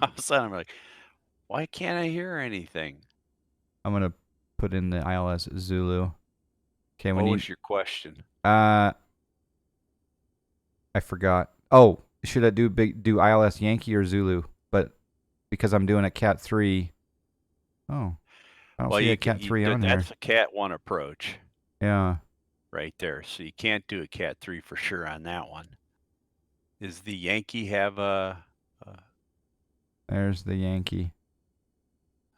All of a sudden, I'm like, why can't I hear anything? I'm gonna put in the ILS Zulu. Okay, we What need. was your question? Uh, I forgot. Oh, should I do ILS Yankee or Zulu? But because I'm doing a Cat 3. Oh, I don't Well, see a you can Cat 3 on here. that's a Cat 1 approach Yeah, right there. So you can't do a Cat 3 for sure on that one. Does the Yankee have a there's the Yankee.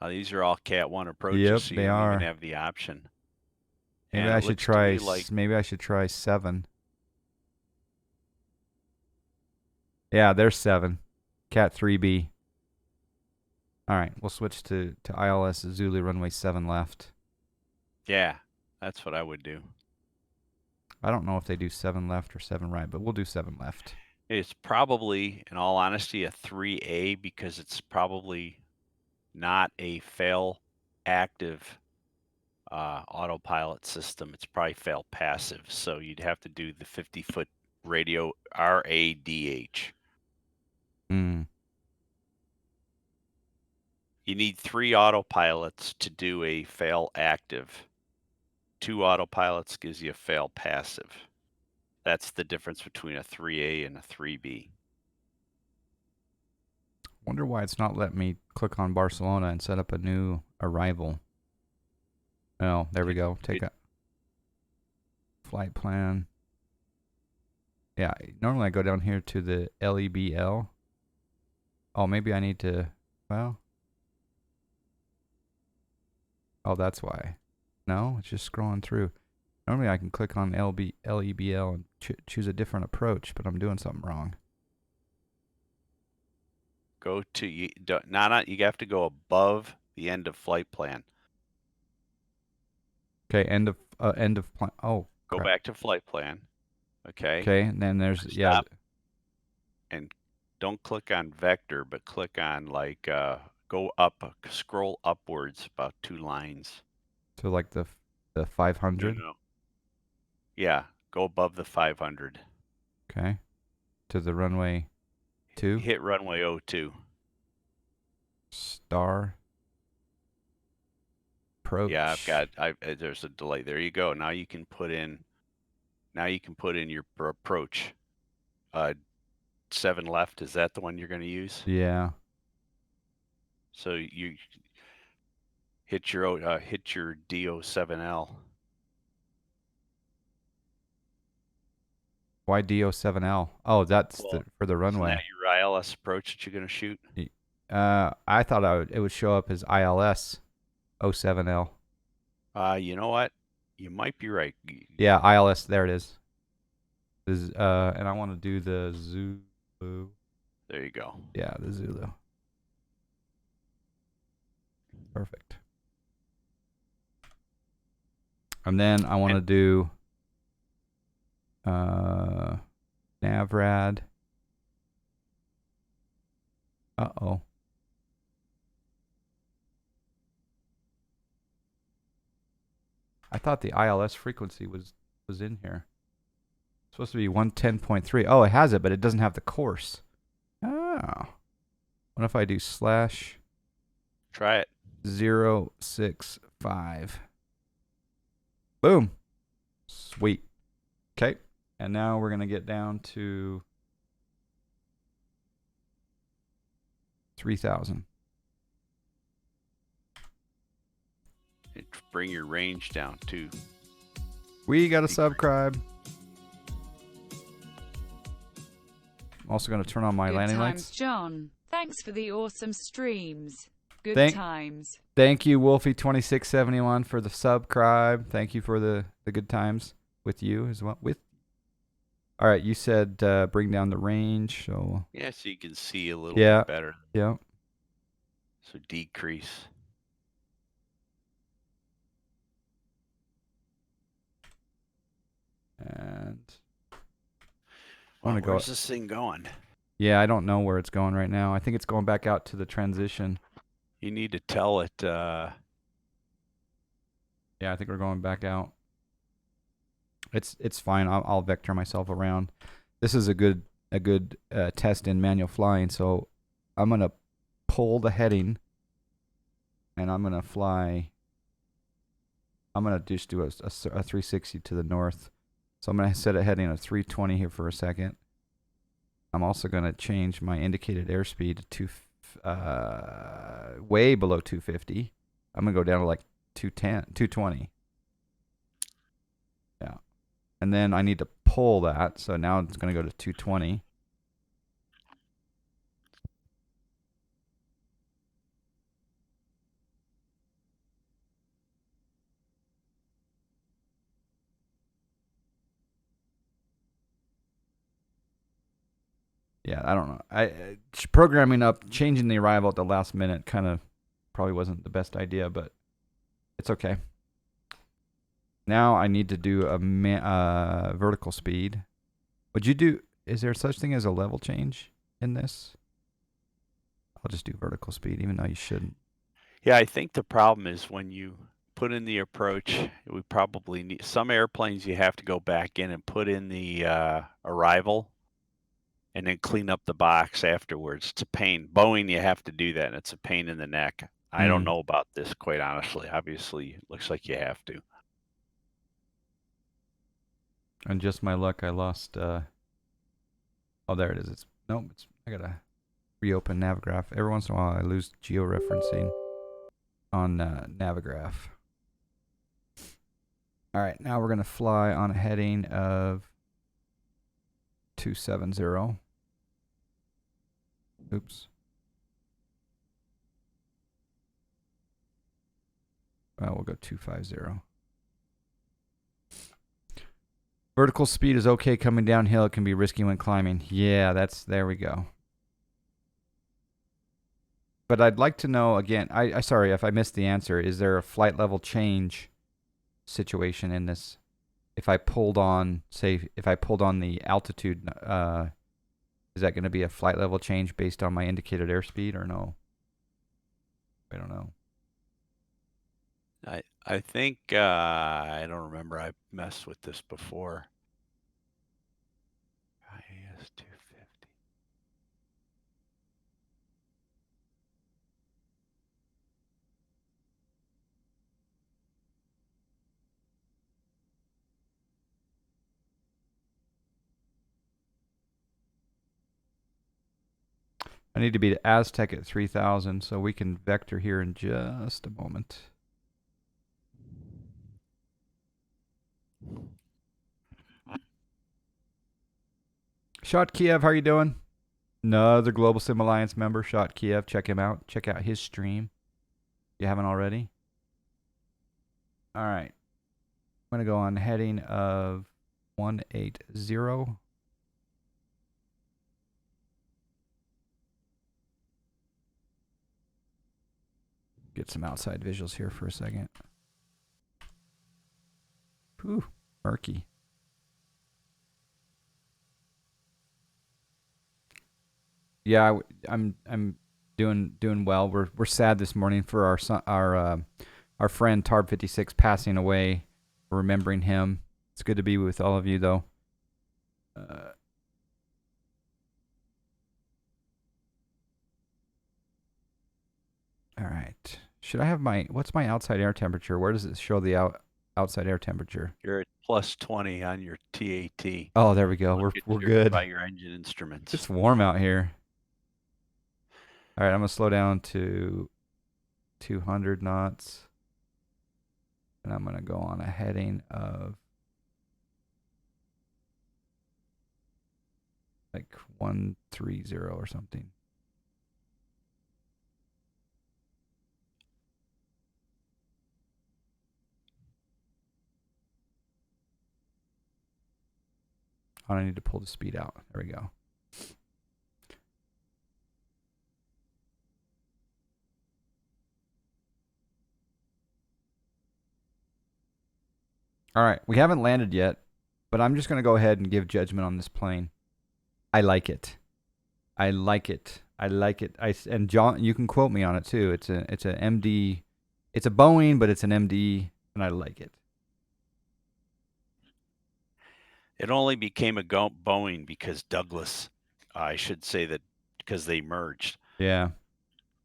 these are all Cat 1 approaches, Yep, so you they don't even are. have the option. Maybe And I it should looks to try. me like Maybe I should try 7. Yeah, there's 7. Cat 3B. All right, we'll switch to ILS Zulu runway 7 left. yeah, that's what I would do. I don't know if they do 7 left or 7 right, but we'll do 7 left. It's probably, in all honesty, a 3A because it's probably not a fail active autopilot system. It's probably fail passive. So you'd have to do the 50-foot radio RADH. Hmm. You need 3 autopilots to do a fail active. 2 autopilots gives you a fail passive. That's the difference between a 3A and a 3B. Wonder why it's not letting me click on Barcelona and set up a new arrival. Oh, there we It, go. Take it, a flight plan. Yeah, normally I go down here to the LEBL. Oh, maybe I need to. Well, oh, that's why. No, it's just scrolling through. Normally I can click on LEBL and choose a different approach, but I'm doing something wrong. go to you, not you have to go above the end of flight plan. Okay, end of plan. Oh, Go crap. back to flight plan. Okay. Okay, and then there's yeah. Stop and don't click on vector, but click on like go up, scroll upwards about 2 lines. To like the No, 500. no. Yeah, go above the 500. Okay, to the runway 2 Hit runway 02. star Yeah, approach. there's a delay. There you go. Now you can put in your approach. 7 left. Is that the one you're going to use? Yeah. So you hit your DO7L. Why DO7L? Oh, that's Well, for the isn't that runway. your ILS approach that you're going to shoot? I thought it would show up as ILS 07L. You know what? You might be right. Yeah, ILS. There it is. And I want to do the Zulu. There you go. Yeah, the Zulu. Perfect. And then I want to And do Navrad. Uh-oh. I thought the ILS frequency was in here. It's supposed to be 110.3. Oh, it has it, but it doesn't have the course. Oh. What if I do slash try it. 065? Boom. Sweet. Okay. And now we're going to get down to 3,000. Bring your range down too. We got a subscribe. I'm also going to turn on my Good landing times, lights. John. Thanks for the awesome streams. Good Thank times. Thank you, Wolfie2671, for the subscribe. Thank you for the good times with you as well. All right, you said bring down the range, so Yeah, so you can see a little yeah, bit better. yeah. So decrease. And Well, I'm gonna where's go. this thing going? Yeah, I don't know where it's going right now. I think it's going back out to the transition. You need to tell it. Yeah, I think we're going back out. It's fine. I'll vector myself around. This is a good test in manual flying. So I'm gonna pull the heading, and I'm gonna fly. I'm gonna just do a 360 to the north. So I'm gonna set a heading of 320 here for a second. I'm also gonna change my indicated airspeed to way below 250. I'm gonna go down to like 210, 220. Yeah. And then I need to pull that. So now it's going to go to 220. Yeah, I don't know. Programming up, changing the arrival at the last minute kind of probably wasn't the best idea, but it's okay. Now I need to do a vertical speed. Would you do, is there such thing as a level change in this? I'll just do vertical speed, even though you shouldn't. Yeah, I think the problem is when you put in the approach, we probably need some airplanes you have to go back in and put in the arrival and then clean up the box afterwards. It's a pain. Boeing, you have to do that, and it's a pain in the neck. I don't know about this, quite honestly. Obviously, it looks like you have to. And just my luck, I lost. Oh, there it is. I gotta reopen Navigraph. Every once in a while, I lose georeferencing on Navigraph. All right, now we're gonna fly on a heading of 270. Oops. Well, we'll go 250. Vertical speed is okay coming downhill. It can be risky when climbing. Yeah, there we go. But I'd like to know again, I sorry if I missed the answer. Is there a flight level change situation in this? If I pulled on, say, if I pulled on the altitude, is that going to be a flight level change based on my indicated airspeed or no? I don't know. I think I don't remember. I messed with this before. IAS 250. I need to be to Aztec at 3000, so we can vector here in just a moment. Shot Kiev, how are you doing? Another Global Sim Alliance member, Shot Kiev. Check him out. Check out his stream if you haven't already. All right. I'm going to go on heading of 180. Get some outside visuals here for a second. Whew, murky. Yeah, I'm doing well. We're sad this morning for our friend Tarb 56 passing away. We're remembering him. It's good to be with all of you though. All right. Should I have what's my outside air temperature? Where does it show the outside air temperature? You're at plus 20 on your TAT. Oh, there we go. We're good. By your engine instruments. It's warm out here. All right, I'm gonna slow down to 200 knots, and I'm gonna go on a heading of like 130 or something. Oh, I need to pull the speed out. There we go. All right, we haven't landed yet, but I'm just going to go ahead and give judgment on this plane. I like it. I like it. I like it. And John, you can quote me on it too. It's a MD. It's a Boeing, but it's an MD, and I like it. It only became a Boeing because Douglas, I should say that because they merged. Yeah.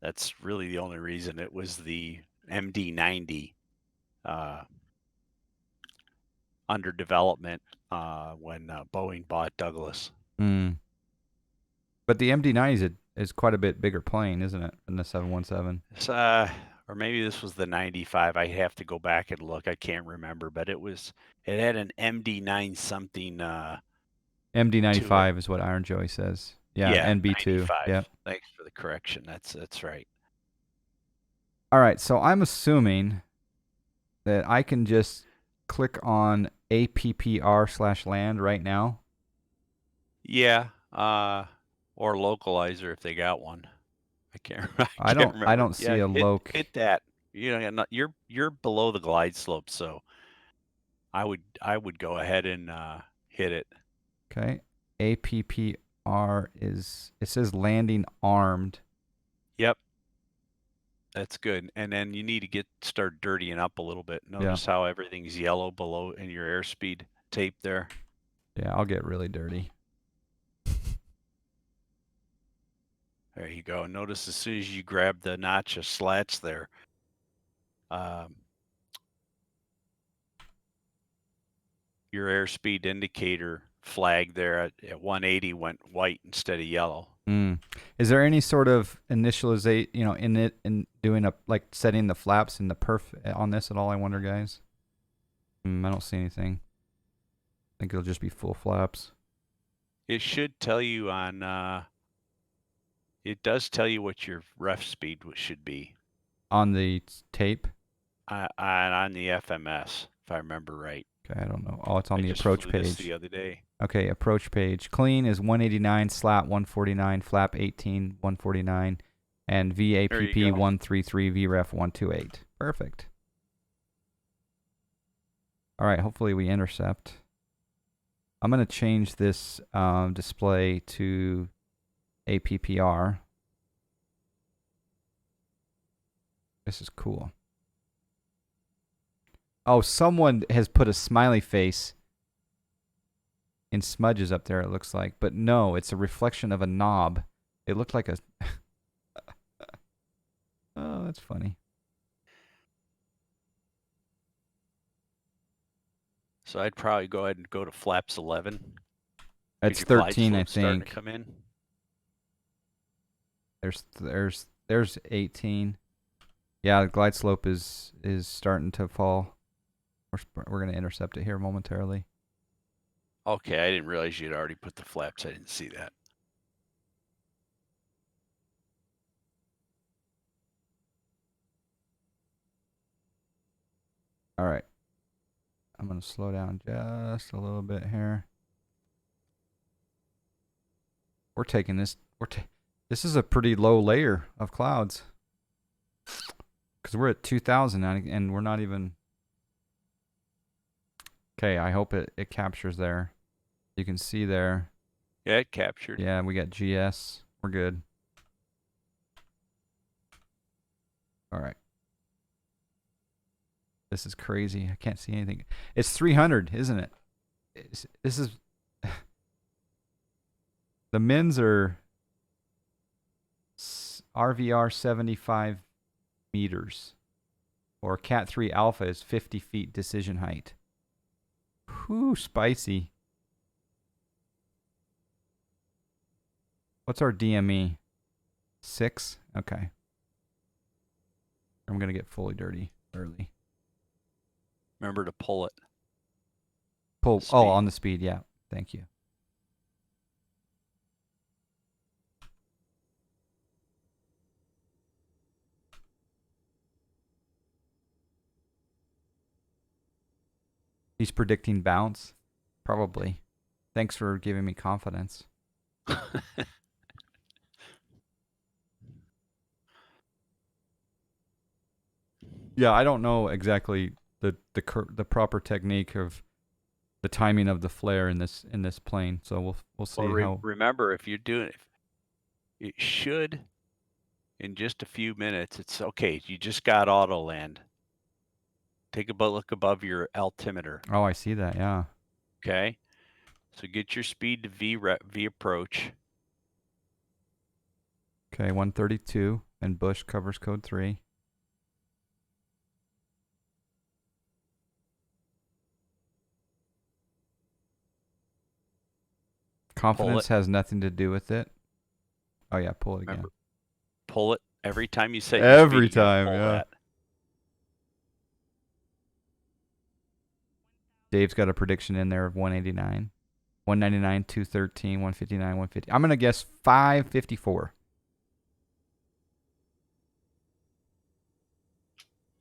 That's really the only reason. It was the MD-90 under development when Boeing bought Douglas. Mm. But the MD-90 is quite a bit bigger plane, isn't it, than the 717? Or maybe this was the 95. I have to go back and look. I can't remember, but it had an MD-9 something to it. MD-95 is what Iron Joey says. Yeah, Yeah, NB2. 95. Yep. Thanks for the correction. That's right. All right, so I'm assuming that I can just click on APPR/land right now. Yeah, or localizer if they got one. I can't. I I can't don't remember. see Yeah, a loc. hit that. You know, you're below the glide slope, so I would go ahead and hit it. Okay. APPR it says landing armed. Yep, that's good. And then you need to start dirtying up a little bit. Yeah. Notice how everything's yellow below in your airspeed tape there. Yeah, I'll get really dirty. There you go. Notice as soon as you grab the notch of slats there, your airspeed indicator flag there at 180 went white instead of yellow. Mm. Is there any sort of initializate, in doing like setting the flaps and the perf on this at all? I wonder, guys. I don't see anything. I think it'll just be full flaps. It should tell you it does tell you what your ref speed should be On the tape? on the FMS, if I remember right. Okay, I don't know. Oh, it's on I the just approach flew this page. the other day. Okay, approach page. Clean is 189, slat 149, flap 18, 149, and VAPP 133, VREF 128. Perfect. All right, hopefully we intercept. I'm going to change this display to APPR. This is cool. Oh, someone has put a smiley face in smudges up there, it looks like. But no, it's a reflection of a knob. It looked like a... Oh, that's funny. So I'd probably go ahead and go to flaps 11. It's Your glide 13, I slope's starting to think. come in. There's 18. Yeah, the glide slope is starting to fall. We're going to intercept it here momentarily. Okay, I didn't realize you'd already put the flaps. I didn't see that. All right. I'm going to slow down just a little bit here. We're taking this. This is a pretty low layer of clouds. Because we're at 2,000 and we're not even... Okay, I hope it captures there. You can see there. Yeah, it captured. Yeah, we got GS. We're good. All right. This is crazy. I can't see anything. It's 300, isn't it? This is... The mins are RVR 75 meters. Or Cat 3 Alpha is 50 feet decision height. Whew, spicy. What's our DME? 6? Okay. I'm going to get fully dirty early. Remember to pull it. Pull. Speed. Oh, on the speed. Yeah. Thank you. He's predicting bounce? Probably. Thanks for giving me confidence. Yeah, I don't know exactly the proper technique of the timing of the flare in this plane. So we'll see how. Remember, if you're doing it should in just a few minutes. It's okay. You just got auto land. Take a look above your altimeter. Oh, I see that. Yeah. Okay. So get your speed to V approach. Okay, 132, and Bush covers code 3. Confidence has nothing to do with it. Oh yeah, pull it again. Remember, pull it every time you set your Every speed. You gotta time, pull yeah. that. Dave's got a prediction in there of 189. 199, 213, 159, 150. I'm going to guess 554.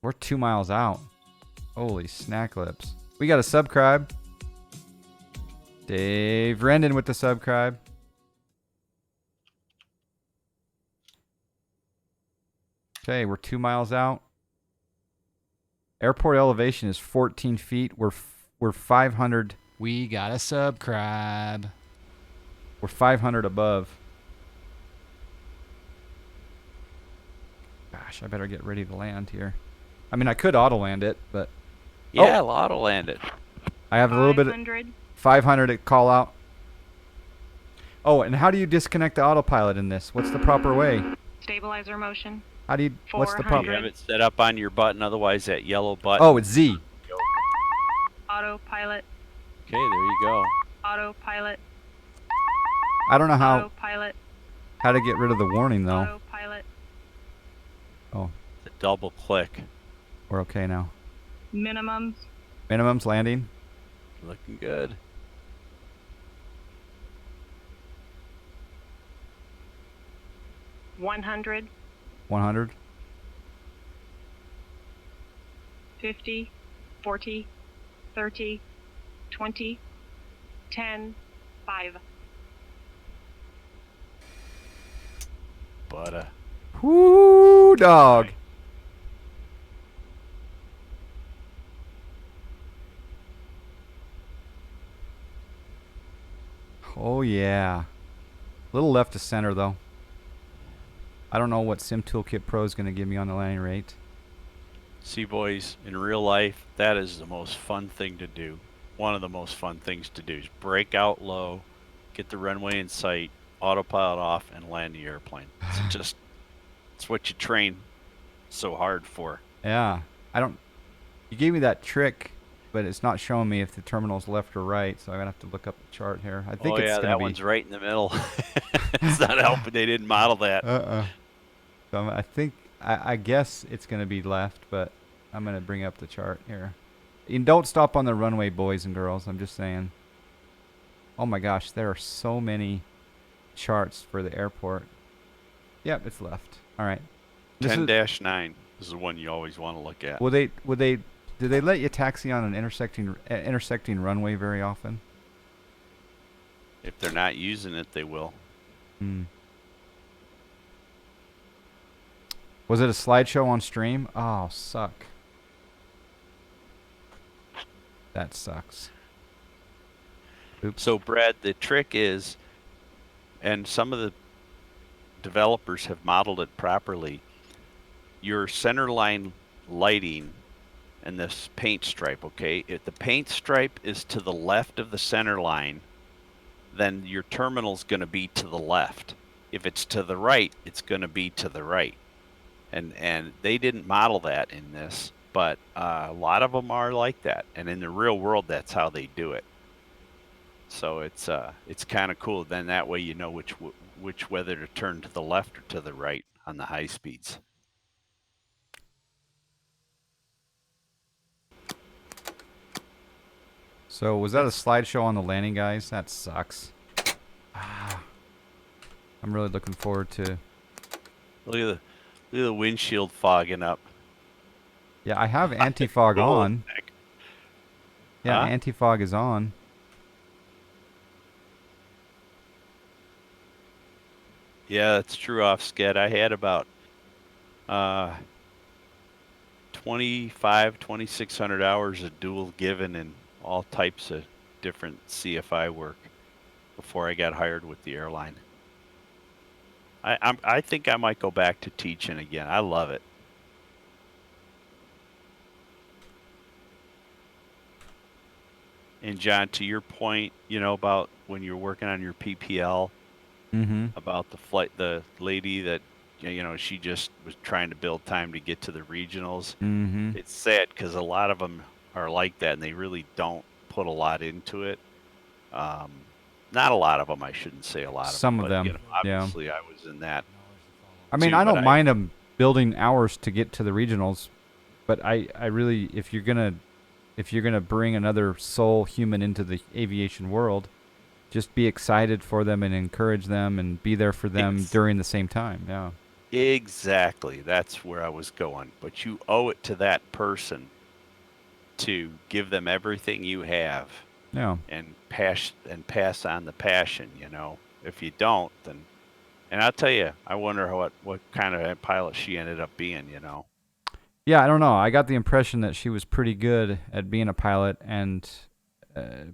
We're 2 miles out. Holy snack lips. We got a subscribe. Dave Rendon with the subscribe. Okay, we're 2 miles out. Airport elevation is 14 feet. We're 500. We got a subscribe. We're 500 above. Gosh, I better get ready to land here. I mean, I could auto land it, but Yeah, auto land it. I have a little bit of 500 at call out. Oh, and how do you disconnect the autopilot in this? What's the proper way? Stabilizer motion. How do you? What's the You proper? have it set up on your button. Otherwise, that yellow button. Oh, it's Z. Autopilot. Okay, there you go. Autopilot. I don't know Autopilot. how to get rid of the warning though. Autopilot. Oh, The double click. we're okay now. Minimums. Minimum's landing. Looking good. $100. 100. 50. 40. 30. 20. 10. 5. But Whoo, dog. Oh yeah. Little left to center though. I don't know what Sim Toolkit Pro is going to give me on the landing rate. see, boys, in real life, that is the most fun thing to do. One of the most fun things to do is break out low, get the runway in sight, autopilot off, and land the airplane. It's what you train so hard for. Yeah. You gave me that trick, but it's not showing me if the terminal's left or right, so I'm going to have to look up the chart here. I think Oh it's yeah, going to that be one's right in the middle. It's not helping. They didn't model that. So I guess it's going to be left, but I'm going to bring up the chart here. And don't stop on the runway, boys and girls. I'm just saying. Oh my gosh, there are so many charts for the airport. Yep, it's left. All right. 10-9 is the one you always want to look at. Do they let you taxi on an intersecting runway very often? If they're not using it, they will. Was it a slideshow on stream? Oh, suck. That sucks. Oops. So, Brad, the trick is, and some of the developers have modeled it properly, your center line lighting and this paint stripe, okay? If the paint stripe is to the left of the center line, then your terminal's going to be to the left. If it's to the right, it's going to be to the right. And they didn't model that in this, but a lot of them are like that. And in the real world, that's how they do it. So it's kind of cool. Then that way you know which whether to turn to the left or to the right on the high speeds. So was that a slideshow on the landing, guys? That sucks. I'm really looking forward to. Look at the windshield fogging up. Yeah, I have anti-fog on. Heck. Yeah, Huh? anti-fog is on. Yeah, that's true off sked. I had about 2,600 hours of dual given and all types of different CFI work before I got hired with the airline. I think I might go back to teaching again. I love it. And John, to your point, about when you're working on your PPL, about the lady that, she just was trying to build time to get to the regionals. It's sad because a lot of them are like that, and they really don't put a lot into it. Not a lot of them, I shouldn't say a lot of them, Some of but them, yeah. obviously I was in that I mean, too. I But don't mind them building hours to get to the regionals, but I really, if you're gonna bring another soul human into the aviation world, just be excited for them and encourage them and be there for them during the same time. Yeah. exactly, that's where I was going. But you owe it to that person to give them everything you have Yeah. and pass on the passion. If you don't, then, and I'll tell you, I wonder what kind of a pilot she ended up being. Yeah, I don't know. I got the impression that she was pretty good at being a pilot, and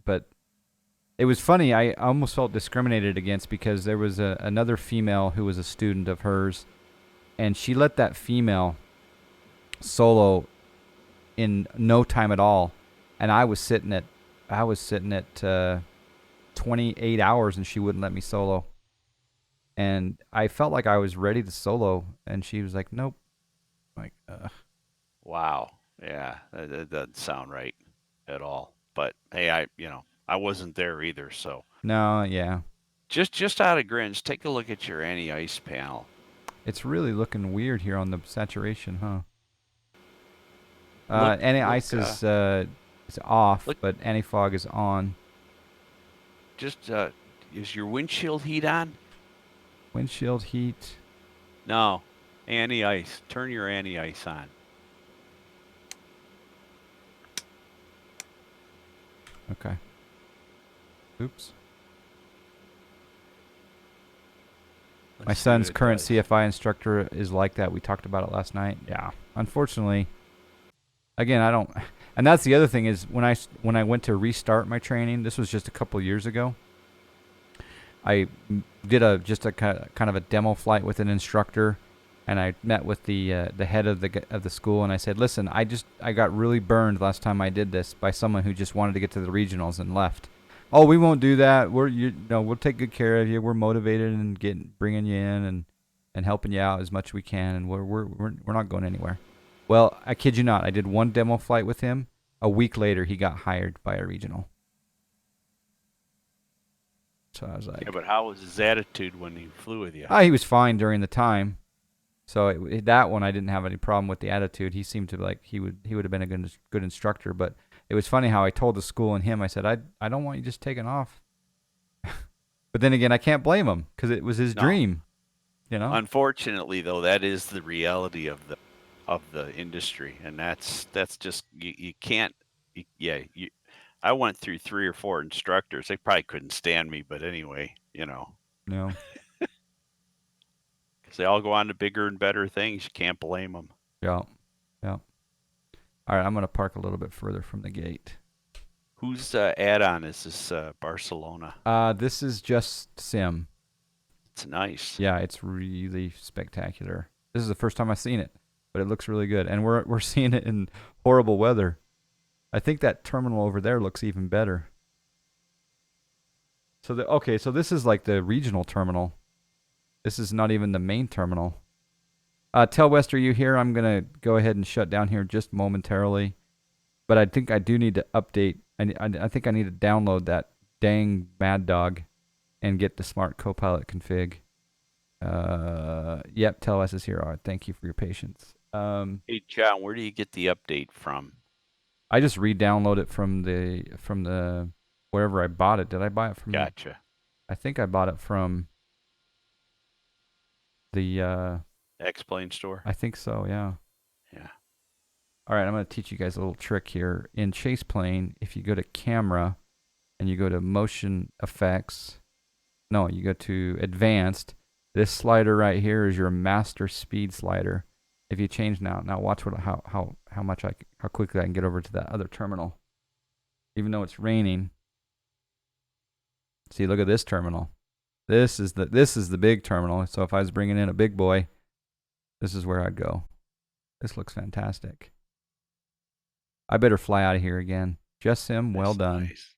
but it was funny. I almost felt discriminated against because there was another female who was a student of hers, and she let that female solo in no time at all, and I was sitting at 28 hours, and she wouldn't let me solo, and I felt like I was ready to solo, and she was like, "Nope." Like, Wow. Yeah, that doesn't sound right at all. But hey, I wasn't there either, so no, yeah. just out of grins, take a look at your anti-ice panel. It's really looking weird here on the saturation, huh? Look, Anti-ice is off, look, but anti-fog is on. just is your windshield heat on? Windshield heat. No, anti-ice. Turn your anti-ice on. Okay. Oops. My son's current CFI instructor is like that. We talked about it last night. Yeah. Unfortunately, again, I don't. And that's the other thing is when I went to restart my training, this was just a couple years ago. I did just a kind of a demo flight with an instructor, and I met with the head of the school, and I said, "Listen, I got really burned last time I did this by someone who just wanted to get to the regionals and left. Oh, we won't do that. We'll take good care of you. We're motivated and bringing you in and helping you out as much as we can, and we're not going anywhere." Well, I kid you not, I did one demo flight with him. A week later, he got hired by a regional. So I was like, yeah, but how was his attitude when he flew with you? he was fine during the time. So that one I didn't have any problem with the attitude. He seemed to like he would have been a good instructor. But it was funny how I told the school and him, I said, I don't want you just taking off. But then again, I can't blame him because it was his dream. Unfortunately, though, that is the reality of the industry, and that's just you can't. I went through 3 or 4 instructors. They probably couldn't stand me, but anyway, No. because they all go on to bigger and better things. You can't blame them. Yeah. All right, I'm going to park a little bit further from the gate. Whose add-on is this? Barcelona. This is JustSim. It's nice. Yeah, it's really spectacular. This is the first time I've seen it, but it looks really good, and we're seeing it in horrible weather. I think that terminal over there looks even better. So this is like the regional terminal. This is not even the main terminal. Telwest, are you here? I'm going to go ahead and shut down here just momentarily. But I think I do need to update. I think I need to download that dang Mad Dog and get the smart copilot config. Yep, Telwest is here. All right, thank you for your patience. Hey, John, where do you get the update from? I just re-download it from the wherever I bought it. Did I buy it from? Gotcha. I think I bought it from the X-Plane store. I think so. Yeah. Yeah. All right, I'm going to teach you guys a little trick here. In Chase Plane, if you go to Camera and you go to Motion Effects, you go to Advanced. This slider right here is your master speed slider. If you change now watch how quickly I can get over to that other terminal, even though it's raining. See, look at this terminal. This is the big terminal. So if I was bringing in a big boy, this is where I'd go. This looks fantastic. I better fly out of here again. JustSim, well done. Nice.